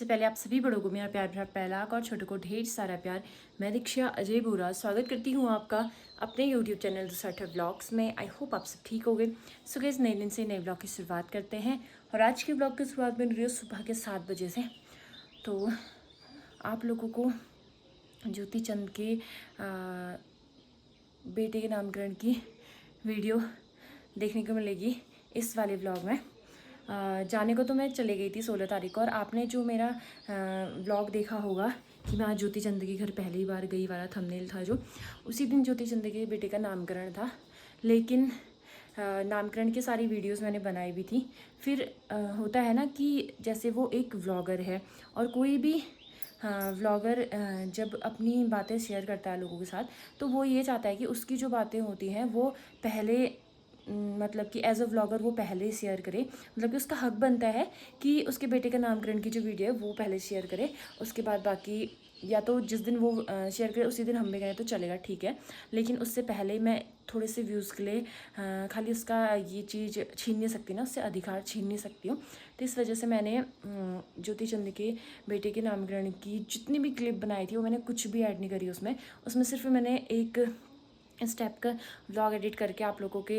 सबसे पहले आप सभी बड़ों को मेरा प्यार भरा पहलाक और छोटों को ढेर सारा प्यार। मैं दीक्षा अजय बोरा स्वागत करती हूँ आपका अपने YouTube चैनल दुसाठा व्लॉग्स में। आई होप आप सब ठीक हो गए। सो गाइस, नए दिन से नए व्लॉग की शुरुआत करते हैं और आज के व्लॉग की शुरुआत में रोज़ सुबह के 7 बजे से। तो आप लोगों को ज्योति चंद के बेटे के नामकरण की वीडियो देखने को मिलेगी इस वाले व्लॉग में। जाने को तो मैं चले गई थी 16 तारीख को, और आपने जो मेरा व्लॉग देखा होगा कि मैं आज ज्योति चंद के घर पहली बार गई वाला थंबनेल था, जो उसी दिन ज्योति चंद के बेटे का नामकरण था। लेकिन नामकरण की सारी वीडियोस मैंने बनाई भी थी। फिर होता है ना कि जैसे वो एक व्लॉगर है और कोई भी व्लॉगर जब अपनी बातें शेयर करता है लोगों के साथ, तो वो ये चाहता है कि उसकी जो बातें होती हैं वो पहले मतलब कि एज अ व्लॉगर वो पहले शेयर करे। मतलब कि उसका हक बनता है कि उसके बेटे का नामकरण की जो वीडियो है वो पहले शेयर करे, उसके बाद बाकी या तो जिस दिन वो शेयर करे उसी दिन हम भी करें तो चलेगा, ठीक है। लेकिन उससे पहले मैं थोड़े से व्यूज़ के लिए खाली उसका ये चीज़ छीन नहीं सकती ना, उससे अधिकार छीन नहीं सकती हूँ। तो इस वजह से मैंने ज्योति चंद के बेटे के नामकरण की जितनी भी क्लिप बनाई थी वो मैंने कुछ भी ऐड नहीं करी उसमें सिर्फ मैंने एक स्टेप का व्लॉग एडिट करके आप लोगों के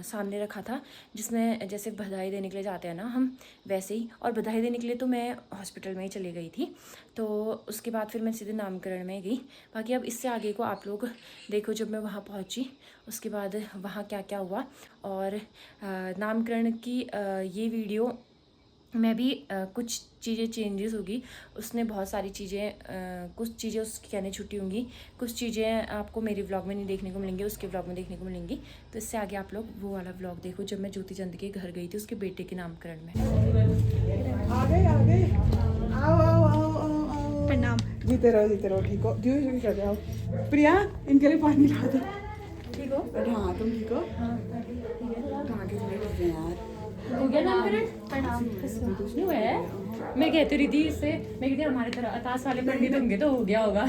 सामने रखा था, जिसमें जैसे बधाई देने के लिए जाते हैं ना हम, वैसे ही। और बधाई देने के लिए तो मैं हॉस्पिटल में ही चली गई थी, तो उसके बाद फिर मैं सीधे नामकरण में गई। बाकी अब इससे आगे को आप लोग देखो, जब मैं वहाँ पहुँची उसके बाद वहाँ क्या क्या हुआ। और नामकरण की ये वीडियो में भी कुछ चीज़ें चेंजेस होगी। उसने बहुत सारी चीज़ें कुछ चीज़ें उसकी कहने छुट्टी होंगी, कुछ चीज़ें आपको मेरे व्लॉग में नहीं देखने को मिलेंगी, उसके व्लॉग में देखने को मिलेंगी। तो इससे आगे आप लोग वो वाला व्लॉग देखो जब मैं ज्योति चंद के घर गई थी उसके बेटे के नामकरण में। प्रणाम। जीते रहो ठीक हो। जी कर जाओ। प्रिया, इनके लिए पानी ला दो। ठीक हो? हाँ, तुम ठीक हो? यार हो गया नामकरण? प्रणाम। कुछ नहीं हुआ है। मैं कहती रही थी इससे, मैं कहती हमारे तरह अताश वाले पंडित होंगे तो हो गया होगा।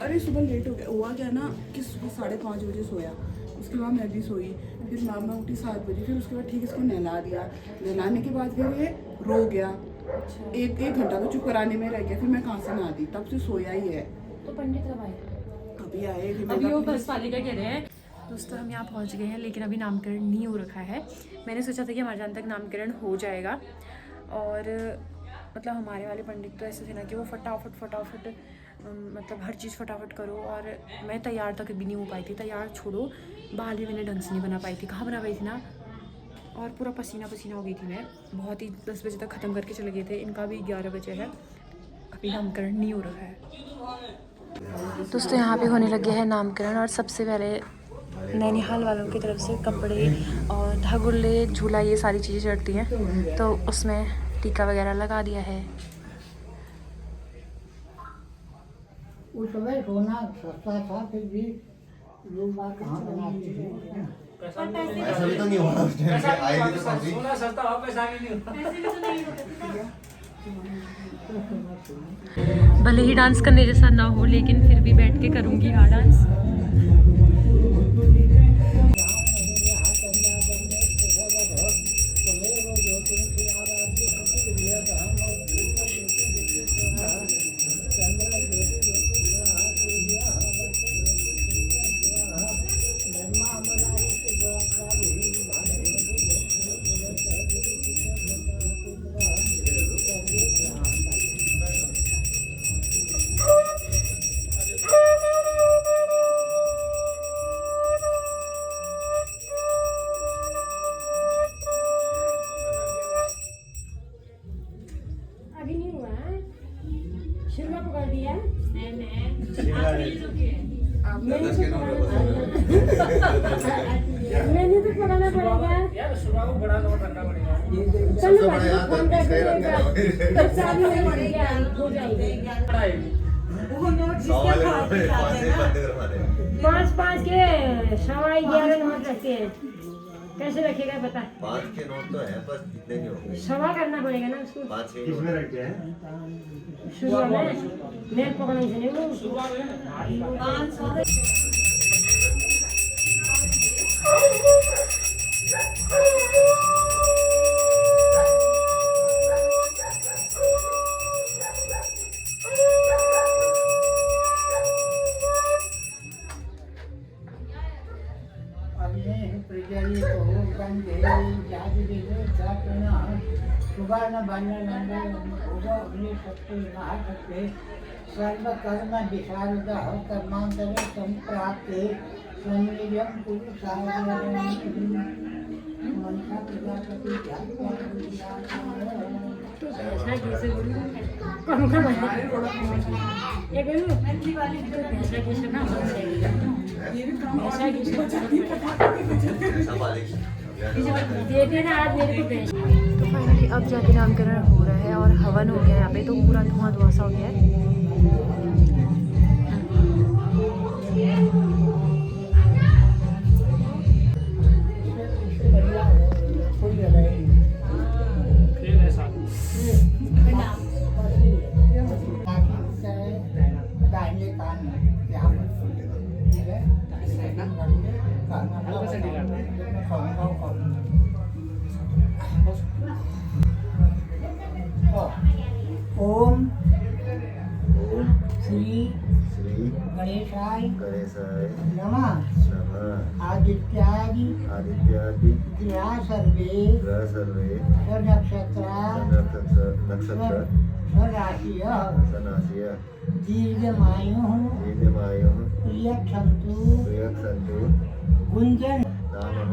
अरे सुबह लेट हो गया। हुआ क्या ना कि सुबह 5:30 बजे सोया, उसके बाद मैं भी सोई, फिर मैं उठी 7 बजे, फिर उसके बाद ठीक इसको नहला दिया। नहलाने के बाद फिर ये रो गया। एक घंटा तो चुप कराने में रह गया, फिर मैं कहाँ से नहा दी, तब से सोया ही है। तो पंडित कब आए? अभी आए। अभी वो बस वाले का कह रहे हैं। दोस्तों, हम यहाँ पहुँच गए हैं लेकिन अभी नामकरण नहीं हो रखा है। मैंने सोचा था कि हमारे जान तक नामकरण हो जाएगा, और मतलब हमारे वाले पंडित तो ऐसे थे ना कि वो फटाफट मतलब हर चीज़ फटाफट करो। और मैं तैयार तक भी नहीं हो पाई थी। तैयार छोड़ो, बाल भी मैंने ढंग से नहीं बना पाई थी। कहाँ बना पाई थी ना, और पूरा पसीना हो गई थी मैं। बहुत ही 10 बजे तक ख़त्म करके चले गए थे। इनका भी 11 बजे है, अभी नामकरण नहीं हो रखा है। दोस्तों, यहाँ पे होने लगे हैं नामकरण, और सबसे पहले नैनीहाल वालों की तरफ से कपड़े और धागुल्ले, झूला, ये सारी चीज़ें चढ़ती हैं, तो उसमें टीका वगैरह लगा दिया है। उस समय सोना सस्ता था, फिर भी लोग बात कहाँ बनाते हैं। ऐसा भी तो नहीं हुआ उस टाइम पे आए थे तो काफी सोना सस्ता हो, पैसा नहीं होता। भले ही डांस करने जैसा ना हो, लेकिन फिर भी बैठ के करूँगी हाँ डांस। मैंने तो पढ़ाना पड़ेगा यार, सुबह को बड़ा नोट रखना पड़ेगा। चलो भाई, फोन कर देगा तो चाबी नहीं पड़ेगा, हो जाएगी। वो नोट जिसके हाथ में आते हैं ना, 5 के 11.25 नोट रखे हैं। कैसे रखेगा बता? 5 के नोट तो है, बस इतने नहीं होंगे। सवा करना पड़ेगा ना उसको। 5 के किसमें रखते हैं? शुरू में मैं पकड़ने से नहीं वो सुबह में सुवर्ण बंधन सर्व कर्म विशारद कर्मांतरे संप्राप्ते सन्निधिं पुरुषाय मनसा प्रजापति तो फाइनली अब जाके नामकरण हो रहा है और हवन हो गया यहाँ पे, तो पूरा धुआं धुआं सा हो गया है। खेल है साथ दाहिने कान में यहाँ पर ठीक है ओम श्री श्री गणेशाय गणेशाय नमः नमः। आदित्यादि आदित्यादि ग्रह सर्वे ग्रह सर्वे स्वनक्षत्रा नक्षत्र स्वराशियः सनास्य दीर्घमायुः दीर्घमायुः प्रियक्षन्तु प्रियक्षन्तु गुञ्जन नामः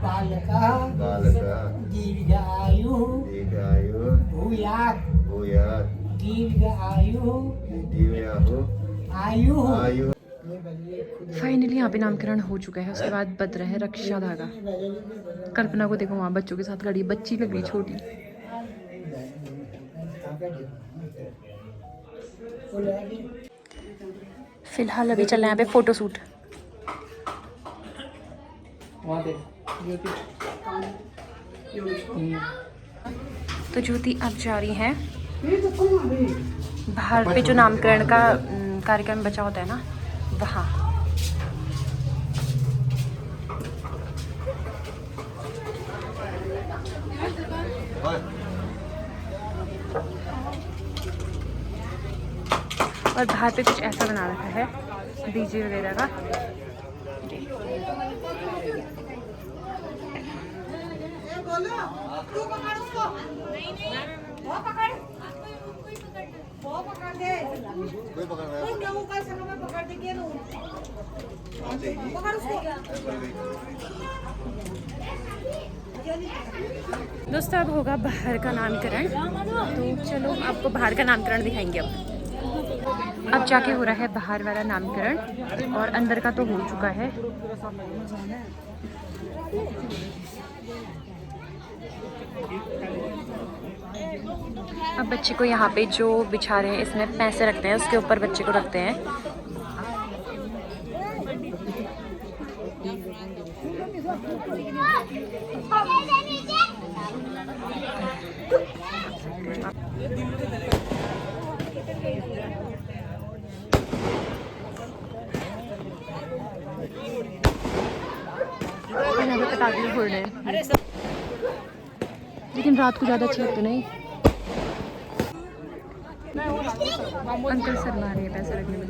बालकः बालकः दीर्घायुः दीर्घायुः भूयात् भूयात् दीर्घायुः दिव्याहुः आयुः आयुः। फाइनली यहाँ पे नामकरण हो चुका है। उसके बाद बच रहा है रक्षा धागा। कल्पना को देखो वहाँ बच्चों के साथ खड़ी, बच्ची लग रही छोटी। फिलहाल अभी चल रहे हैं यहाँ पे फोटो शूट। वहाँ देख तो ज्योति अब जा रही हैं बाहर पे, जो नामकरण का कार्यक्रम बचा होता है ना, वहाँ। और बाहर पे कुछ ऐसा बना रखा है डीजे वगैरह का। कोई पकड़ रहा दोस्तों अब होगा बाहर का नामकरण, तो चलो आपको बाहर का नामकरण दिखाएंगे। अब जाके हो रहा है बाहर वाला नामकरण, और अंदर का तो हो चुका है। अब बच्चे को यहाँ पे जो बिछा रहे हैं, इसमें पैसे रखते हैं, उसके ऊपर बच्चे को रखते हैं। यहाँ पे पटाखे फोड़ रहे हैं, लेकिन रात को ज़्यादा अच्छे लगते नहीं। अंकल शर्मा रहे हैं पैसे रखने में।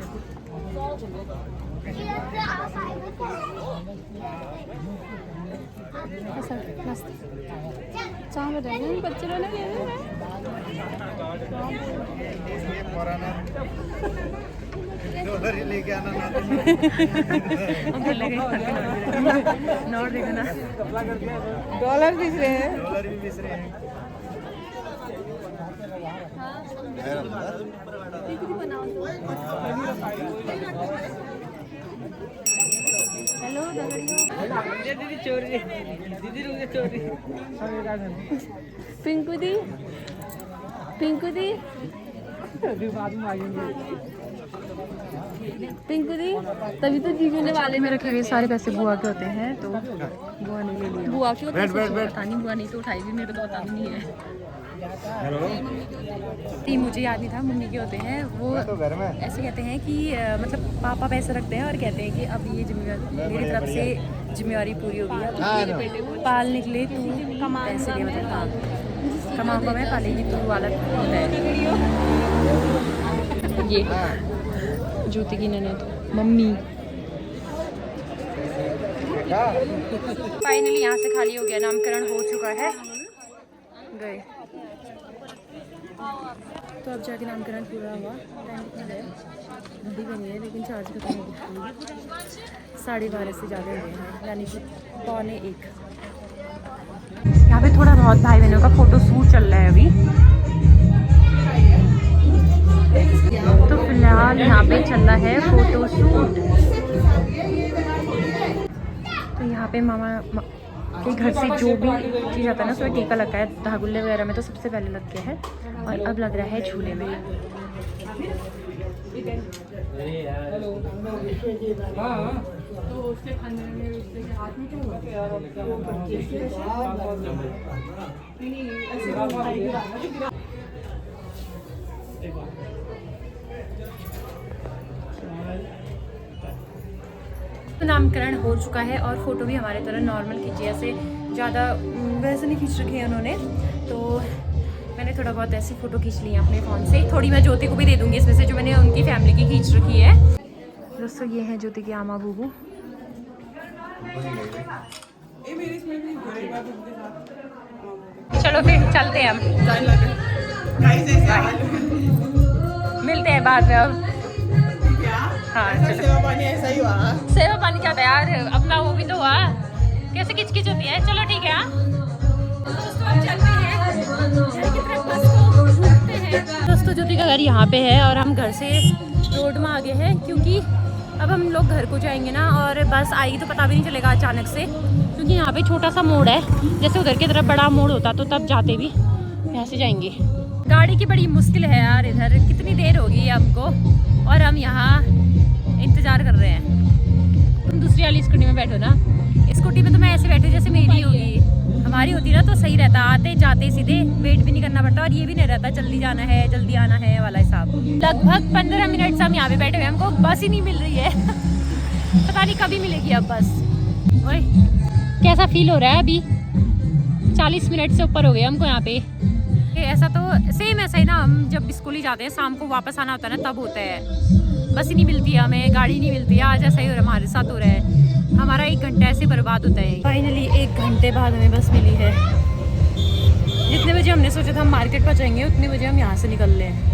डॉलर लेके आना नोट देखो ना, डॉलर दिख रहे हैं। डॉलर भी मिस रहे हैं। दीदी चोरी, दीदी रुके चोरी। पिंकू दी, पिंकू दी, पिंकू दी। तभी तो जीने वाले में रखे हुए सारे पैसे बुआ के होते हैं, तो बुआ ने ले लिया। बुआ की पता नहीं, बुआ नहीं तो उठाई भी, मेरे तो पता भी नहीं है। मुझे याद नहीं था, मम्मी के होते हैं वो। ऐसे कहते हैं कि मतलब पापा पैसे रखते हैं और कहते हैं कि अब ये जिम्मेवारी मेरी तरफ से जिम्मेवारी पूरी हो गई, अब पालने के लिए तू पैसे दे, मतलब हाँ कमाऊंगा मैं, पालेगी तू वाला होता है ये। ज्योति की ननद मम्मी फाइनली यहाँ से खाली हो गया, नामकरण हो चुका है, गए। तो अब जाके नामकरण पूरा हुआ। टाइम कितना है, घड़ी बनी है लेकिन चार्ज खत्म हो गया। 12:30 से ज़्यादा हो गए हैं, यानी कि 12:45। यहाँ पे थोड़ा बहुत भाई बहनों का फ़ोटो शूट चल रहा है अभी। तो फिलहाल यहाँ पे चल रहा है फ़ोटो शूट। तो यहाँ पे मामा के घर से जो भी चीज़ आता है ना, उसमें टीका लगा है। धागुल्ले वगैरह में तो सबसे पहले लग गया है और अब लग रहा है झूले में। तो नामकरण हो चुका है और फ़ोटो भी हमारे तरह नॉर्मल खींची, ऐसे ज़्यादा वैसे नहीं खींच रखी है उन्होंने। तो मैंने थोड़ा बहुत ऐसी फ़ोटो खींच ली है अपने फ़ोन से। थोड़ी मैं ज्योति को भी दे दूँगी इसमें से, जो मैंने उनकी फैमिली की खींच रखी है। दोस्तों ये है ज्योति की आमा बूबू। चलो फिर चलते हैं हम, मिलते हैं बाद में अब। हाँ चलो। सेवा पानी क्या था यार, अपना वो भी तो हुआ। कैसे किचकिच होती है। चलो ठीक है। हाँ दोस्तों ज्योति का घर यहाँ पे है और हम घर से रोड में आ गए हैं, क्योंकि अब हम लोग घर को जाएंगे ना, और बस आएगी तो पता भी नहीं चलेगा अचानक से, क्योंकि यहाँ पे छोटा सा मोड़ है। जैसे उधर की तरफ बड़ा मोड़ होता तो तब जाते भी यहाँ से जाएंगे। गाड़ी की बड़ी मुश्किल है यार, इधर कितनी देर होगी हमको और हम यहाँ इंतज़ार कर रहे हैं। तुम दूसरी वाली स्कूटी में बैठो ना। स्कूटी में तो मैं ऐसे बैठे जैसे मेरी होगी, हमारी होती ना तो सही रहता, आते जाते सीधे, वेट भी नहीं करना पड़ता। और ये भी नहीं रहता जल्दी जाना है जल्दी आना है वाला हिसाब। लगभग 15 मिनट से हम यहाँ पे बैठे हुए, हमको बस ही नहीं मिल रही है। पता नहीं कभी मिलेगी अब बस। ओए कैसा फील हो रहा है अभी? 40 मिनट से ऊपर हो गए हमको यहाँ पे। ऐसा तो सेम ऐसा ही ना, हम जब स्कूल ही जाते हैं शाम को वापस आना होता है ना, तब होता है। बस ही नहीं मिलती है हमें, गाड़ी नहीं मिलती है। आज ऐसा ही हो रहा है, हमारे साथ हो रहा है। हमारा 1 घंटा ऐसे बर्बाद होता है। फाइनली 1 घंटे बाद हमें बस मिली है। जितने बजे हमने सोचा था हम मार्केट पर जाएंगे, उतने बजे हम यहाँ से निकल रहे हैं।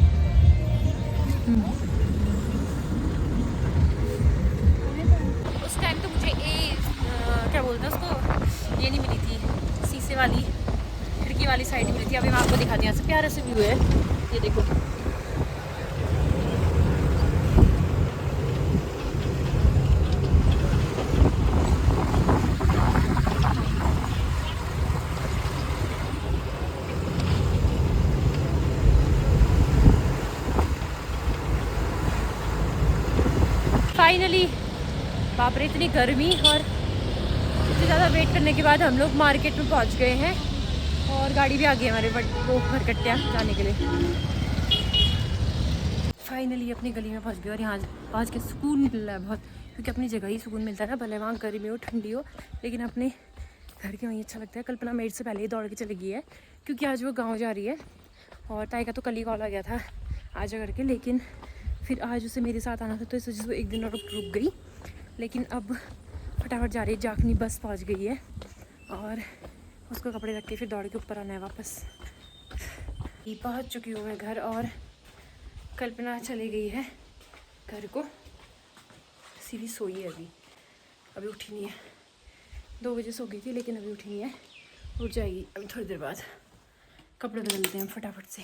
उस टाइम तो मुझे क्या बोलते हैं उसको, ये नहीं मिली थी, शीशे वाली खिड़की वाली साइड मिली थी। अभी मैं आपको दिखाती हूँ, यहाँ से प्यारा से व्यू है, ये देखो। फाइनली बाप रे इतनी गर्मी और इतनी ज़्यादा वेट करने के बाद हम लोग मार्केट में पहुंच गए हैं और गाड़ी भी आ गई हमारे वो भरकट्टिया जाने के लिए। फाइनली अपनी गली में पहुंच गए और यहाँ पहुंच के सुकून मिल रहा है बहुत, क्योंकि अपनी जगह ही सुकून मिलता है ना, भले वहाँ गर्मी हो ठंडी हो, लेकिन अपने घर के वहीं अच्छा लगता है। कल्पना मेरे से पहले ही दौड़ के चली गई है, क्योंकि आज वो गाँव जा रही है। और ताई का तो कल ही कॉल आ गया था आजा करके, लेकिन फिर आज उसे मेरे साथ आना था तो इस वजह से 1 दिन और रुक गई। लेकिन अब फटाफट जा रही है, जाखनी बस पहुंच गई है और उसको कपड़े रख के फिर दौड़ के ऊपर आना है वापस। पहुंच चुकी हूँ मैं घर और कल्पना चली गई है घर को। सीधी सोई है अभी उठी नहीं है। 2 बजे सो गई थी लेकिन अभी उठी नहीं है, उठ जाएगी अभी थोड़ी देर बाद। कपड़े बदल लेते हैं फटाफट से।